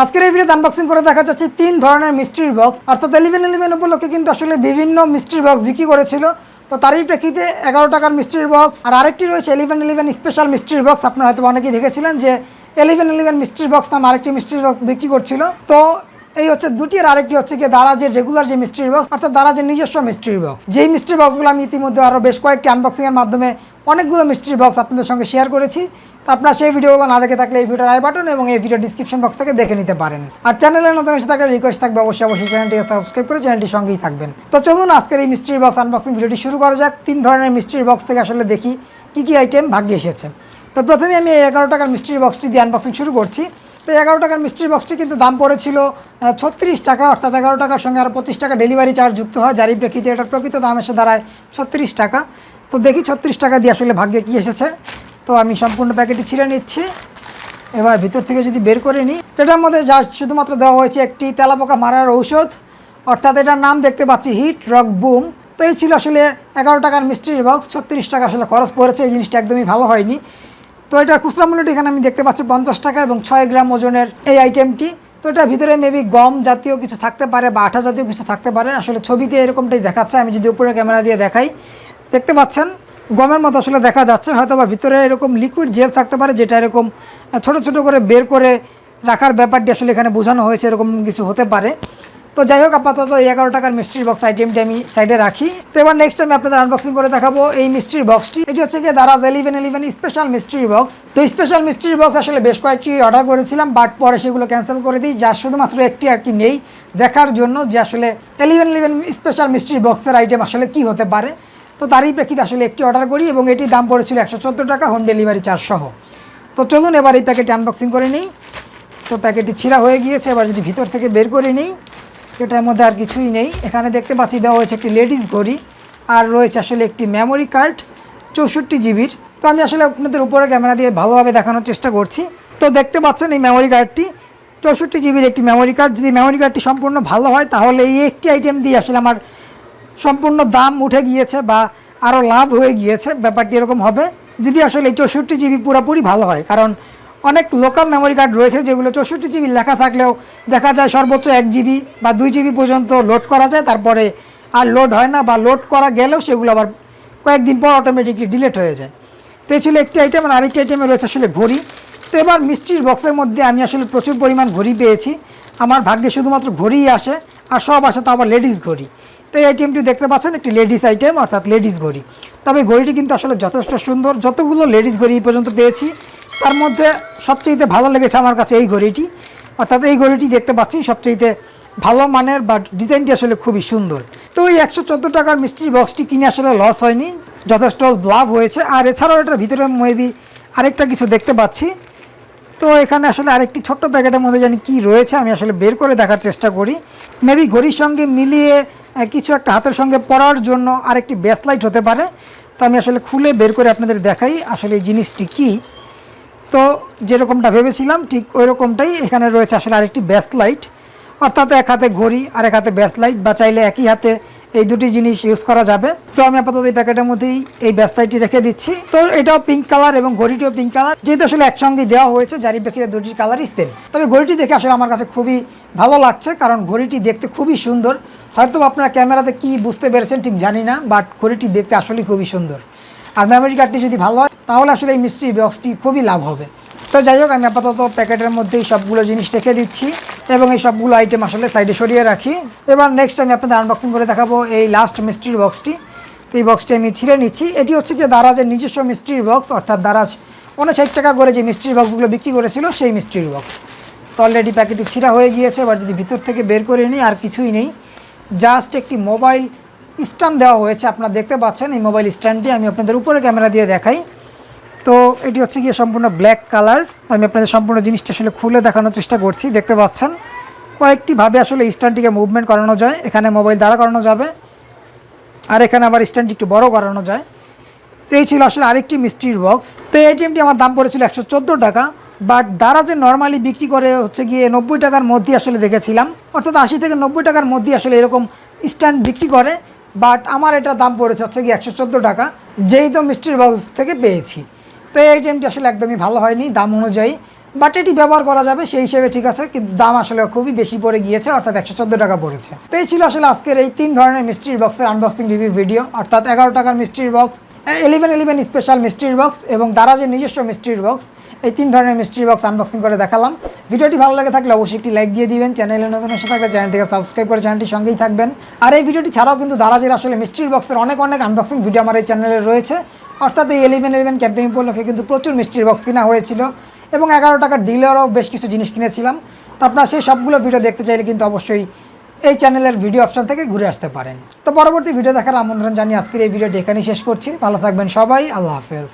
আজকের এই ভিডিওতে আনবক্সিং করে দেখা যাচ্ছে তিন ধরনের মিস্ট্রি বক্স, অর্থাৎ 11/11 উপলক্ষে কিন্তু আসলে বিভিন্ন মিস্ট্রি বক্স বিক্রি করেছিল। তো তারই প্রেক্ষিতে 11 টাকার মিস্ট্রি বক্স আর আরেকটি রয়েছে 11/11 স্পেশাল মিস্ট্রি বক্স। আপনারা হয়তো অনেকেই দেখেছিলেন যে 11/11 মিস্ট্রি বক্স নামে আরেকটি মিস্ট্রি বক্স বিক্রি করছিল। তো এই হচ্ছে দুটি, আর আরেকটি হচ্ছে গিয়ে দারাজের রেগুলার যে মিস্ট্রি বক্স, অর্থাৎ দারাজের নিজস্ব মিস্ট্রি বক্স। যেই মিস্ট্রি বক্সগুলো আমি ইতিমধ্যে আরও বেশ কয়েকটি আনবক্সিংয়ের মাধ্যমে অনেকগুলো মিস্ট্রি বক্স আপনাদের সঙ্গে শেয়ার করেছি। তো আপনারা সেই ভিডিওগুলো না দেখে থাকলে এই ভিডিওর আই বাটন এবং এই ভিডিও ডিসক্রিপশন বক্স থেকে দেখে নিতে পারেন। আর চ্যানেলে নতুন এসে থাকলে রিকোয়েস্ট থাকবে অবশ্যই চ্যানেলটিকে সাবস্ক্রাইব করে চ্যানেলটির সঙ্গেই থাকবেন। তো চলুন আজকের এই মিস্ট্রি বক্স আনবক্সিং ভিডিওটি শুরু করা যাক। তিন ধরনের মিস্ট্রি বক্স থেকে আসলে দেখি কী কী আইটেম ভাগ্যে এসেছে। তো প্রথমে আমি এই 11 টাকার মিস্ট্রি বক্সটি দিয়ে আনবক্সিং শুরু করছি। তো 11 টাকার মিস্ট্রি বক্সটি কিন্তু দাম পড়েছিল 36 টাকা, অর্থাৎ 11 টাকার সঙ্গে আরও 25 টাকা ডেলিভারি চার্জ যুক্ত হয়, যারই প্রেক্ষিতে এটার প্রকৃত দাম এসে দাঁড়ায় 36 টাকা। তো দেখি 36 টাকা দিয়ে আসলে ভাগ্যে কী এসেছে। তো আমি সম্পূর্ণ প্যাকেটটি ছিঁড়ে নিচ্ছি। এবার ভিতর থেকে যদি বের করে নিই, এটার মধ্যে যা শুধুমাত্র দেওয়া হয়েছে একটি তেলাপোকা মারার ঔষধ, অর্থাৎ এটার নাম দেখতে পাচ্ছি হিট রক বুম। তো এই ছিল আসলে 11 টাকার মিস্ট্রি বক্স। 36 টাকা আসলে খরচ পড়েছে, এই জিনিসটা একদমই ভালো হয়নি। তো এটার খুচরা মূল্যটি এখানে আমি দেখতে পাচ্ছি 50 টাকা এবং 6 গ্রাম ওজনের এই আইটেমটি। তো এটার ভিতরে মেবি গম জাতীয় কিছু থাকতে পারে বা আঠা জাতীয় কিছু থাকতে পারে, আসলে ছবিতে এরকমটাই দেখাচ্ছে। আমি যদি উপরে ক্যামেরা দিয়ে দেখাই, দেখতে পাচ্ছেন গমের মতো আসলে দেখা যাচ্ছে, হয়তো বা ভিতরে এরকম লিকুইড জেল থাকতে পারে, যেটা এরকম ছোট ছোট করে বের করে রাখার ব্যাপারটি আসলে এখানে বোঝানো হয়েছে, এরকম কিছু হতে পারে। তো যাই হোক, আপাতত এই 11 টাকার মিস্ট্রি বক্স আইটেমটি আমি সাইডে রাখি। তো এবার নেক্সট আমি আপনাদের আনবক্সিং করে দেখাবো এই মিস্ট্রি বক্সটি। এটি হচ্ছে গিয়ে দারাজ 11/11 স্পেশাল মিস্ট্রি বক্স। তো স্পেশাল মিস্ট্রি বক্স আসলে বেশ কয়েকটি অর্ডার করেছিলাম, বাট পরে সেগুলো ক্যান্সেল করে দিই, যা শুধুমাত্র একটি আর কি নেই দেখার জন্য যে আসলে 11/11 স্পেশাল মিস্ট্রি বক্সের আইটেম আসলে কি হতে পারে। তো তারই প্রেক্ষিতে আসলে একটি অর্ডার করি এবং এটির দাম পড়েছিল 114 টাকা হোম ডেলিভারি চার্জ সহ। তো চলুন এবার এই প্যাকেটটি আনবক্সিং করে নিই। তো প্যাকেটটি ছিঁড়া হয়ে গিয়েছে, এবার যদি ভিতর থেকে বের করে নিই, এটার মধ্যে আর কিছুই নেই। এখানে দেখতে পাচ্ছি দেওয়া হয়েছে একটি লেডিস ঘড়ি, আর রয়েছে আসলে একটি মেমোরি কার্ড 64 জিবির। তো আমি আসলে আপনাদের উপরে ক্যামেরা দিয়ে ভালোভাবে দেখানোর চেষ্টা করছি। তো দেখতে পাচ্ছেন এই মেমোরি কার্ডটি 64 জিবির একটি মেমোরি কার্ড। যদি মেমোরি কার্ডটি সম্পূর্ণ ভালো হয় তাহলে এই একটি আইটেম দিয়ে আসলে আমার সম্পূর্ণ দাম উঠে গিয়েছে বা আরও লাভ হয়ে গিয়েছে, ব্যাপারটি এরকম হবে যদি আসলে এই 64 জিবি পুরোপুরি ভালো হয়। কারণ অনেক লোকাল মেমোরি কার্ড রয়েছে যেগুলো 64 জিবি লেখা থাকলেও দেখা যায় সর্বোচ্চ 1 জিবি বা 2 জিবি পর্যন্ত লোড করা যায়, তারপরে আর লোড হয় না, বা লোড করা গেলেও সেগুলো আবার কয়েকদিন পর অটোমেটিকলি ডিলিট হয়ে যায়। তো এই ছিল একটি আইটেম। আর আরেকটি আইটেমে রয়েছে আসলে ঘড়ি। তো এবার মিস্ট্রির বক্সের মধ্যে আমি আসলে প্রচুর পরিমাণ ঘড়ি পেয়েছি। আমার ভাগ্যে শুধুমাত্র ঘড়িই আসে, আর সব আসে তো আবার লেডিস ঘড়ি। তো এই আইটেমটি দেখতে পাচ্ছেন একটি লেডিস আইটেম, অর্থাৎ লেডিস ঘড়ি। তবে ঘড়িটি কিন্তু আসলে যথেষ্ট সুন্দর। যতগুলো লেডিস ঘড়ি এই পর্যন্ত পেয়েছি তার মধ্যে সবচেয়ে ভালো লেগেছে আমার কাছে এই ঘড়িটি, অর্থাৎ এই ঘড়িটি দেখতে পাচ্ছি সবচেয়ে ভালো মানের, বাট ডিজাইনটি আসলে খুবই সুন্দর। তো এই 114 টাকার মিস্ট্রি বক্সটি কিনে আসলে লস হয়নি, যথেষ্ট লাভ হয়েছে। আর এছাড়াও এটার ভিতরে মেবি আরেকটা কিছু দেখতে পাচ্ছি। তো এখানে আসলে আরেকটি ছোট্ট প্যাকেটের মধ্যে জানি কি রয়েছে, আমি আসলে বের করে দেখার চেষ্টা করি। মেবি ঘড়ির সঙ্গে মিলিয়ে কিছু একটা হাতের সঙ্গে পরার জন্য আরেকটি ব্যাসলাইট হতে পারে। তো আমি আসলে খুলে বের করে আপনাদের দেখাই আসলে এই জিনিসটি কী। তো যেরকমটা ভেবেছিলাম ঠিক ওই রকমটাই এখানে রয়েছে আসলে আরেকটি ব্যাসলাইট, অর্থাৎ এক হাতে ঘড়ি আর এক হাতে ব্যাসলাইট, বা চাইলে একই হাতে এই দুটি জিনিস ইউজ করা যাবে। তো আমি আপাতত এই প্যাকেটের মধ্যেই এই ব্যাসলাইটটি রেখে দিচ্ছি। তো এটাও পিঙ্ক কালার এবং ঘড়িটিও পিঙ্ক কালার, যেহেতু আসলে একসঙ্গে দেওয়া হয়েছে, যারই প্রেক্ষিতে দুটির কালারই সেম। তবে ঘড়িটি দেখে আসলে আমার কাছে খুবই ভালো লাগছে, কারণ ঘড়িটি দেখতে খুবই সুন্দর। হয়তো আপনারা ক্যামেরাতে কি বুঝতে পেরেছেন ঠিক জানি না, বাট ঘড়িটি দেখতে আসলে খুবই সুন্দর। আর মেমোরি কার্ডটি যদি ভালো হয় তাহলে আসলে এই মিস্ট্রি বক্সটি খুবই লাভ হবে। তো যাই হোক, আমি আপাতত প্যাকেটের মধ্যেই সবগুলো জিনিস রেখে দিচ্ছি এবং এই সবগুলো আইটেম আসলে সাইডে সরিয়ে রাখি। এবার নেক্সট আমি আপনাদের আনবক্সিং করে দেখাবো এই লাস্ট মিস্ট্রি বক্সটি। তো এই বক্সটি আমি ছিঁড়ে নিচ্ছি। এটি হচ্ছে কি দারাজের নিজস্ব মিস্ট্রি বক্স, অর্থাৎ দারাজ 59 টাকা করে যে মিস্ট্রি বক্সগুলো বিক্রি করেছিল সেই মিস্ট্রি বক্স। তো অলরেডি প্যাকেটটি ছিঁড়া হয়ে গিয়েছে। এবার যদি ভিতর থেকে বের করে নিই, আর কিছুই নেই, জাস্ট একটি মোবাইল স্ট্যান্ড দেওয়া হয়েছে। আপনারা দেখতে পাচ্ছেন এই মোবাইল স্ট্যান্ডটি, আমি আপনাদের উপরে ক্যামেরা দিয়ে দেখাই। তো এটি হচ্ছে গিয়ে সম্পূর্ণ ব্ল্যাক কালার। আমি আপনাদের সম্পূর্ণ জিনিসটা আসলে খুলে দেখানোর চেষ্টা করছি। দেখতে পাচ্ছেন কয়েকটিভাবে আসলে স্ট্যান্ডটিকে মুভমেন্ট করানো যায়। এখানে মোবাইল দাঁড়া করানো যাবে, আর এখানে আবার স্ট্যান্ডটি একটু বড় করানো যায়। তো এই ছিল আসলে আরেকটি মিস্ট্রির বক্স। তো এই আইটেমটি আমার দাম পড়েছিল 114 টাকা, বাট দারাজে নর্মালি বিক্রি করে হচ্ছে গিয়ে 90 টাকার মধ্যে আসলে দেখেছিলাম, অর্থাৎ 80 থেকে 90 টাকার মধ্যে আসলে এরকম স্ট্যান্ড বিক্রি করে। বাট আমার এটা দাম পড়েছে হচ্ছে গিয়ে 114 টাকা, যেই তো মিস্ট্রির বক্স থেকে পেয়েছি। তো এই আইটেমটি আসলে একদমই ভালো হয়নি দাম অনুযায়ী, বাট এটি ব্যবহার করা যাবে সেই হিসেবে ঠিক আছে, কিন্তু দাম আসলে খুবই বেশি পড়ে গিয়েছে, অর্থাৎ 114 টাকা পড়েছে। তো এই ছিল আসলে আজকের এই 3 ধরনের মিস্ট্রি বক্সের আনবক্সিং রিভিউ ভিডিও, অর্থাৎ 11 টাকার mystery box, 1111 special mystery box এবং দারাজের নিজস্ব মিস্ট্রি বক্স। এই 3 ধরনের মিস্ট্রি বক্স আনবক্সিং করে দেখালাম। ভিডিওটি ভালো লাগে থাকলে অবশ্যই একটি লাইক দিয়ে দিবেন, চ্যানেলে নতুন এসে থাকলে চ্যানেলটিকে সাবস্ক্রাইব করে চ্যানেলটির সঙ্গেই থাকবেন। আর এই ভিডিওটি ছাড়াও কিন্তু দারাজের আসলে মিস্ট্রি বক্সের অনেক আনবক্সিং ভিডিও আমার এই চ্যানেলে রয়েছে, অর্থাৎ এই 1111 ক্যাম্পেইন উপলক্ষে কিন্তু প্রচুর মিস্ট্রি বক্স কেনা হয়েছিল এবং 11 টাকার ডিলেরও বেশ কিছু জিনিস কিনেছিলাম। তো আপনারা সেই সবগুলো ভিডিও দেখতে চাইলে কিন্তু অবশ্যই এই চ্যানেলের ভিডিও অপশন থেকে ঘুরে আসতে পারেন। তো পরবর্তী ভিডিও দেখার আমন্ত্রণ জানিয়ে আজকের এই ভিডিওটি এখানেই শেষ করছি। ভালো থাকবেন সবাই, আল্লাহ হাফেজ।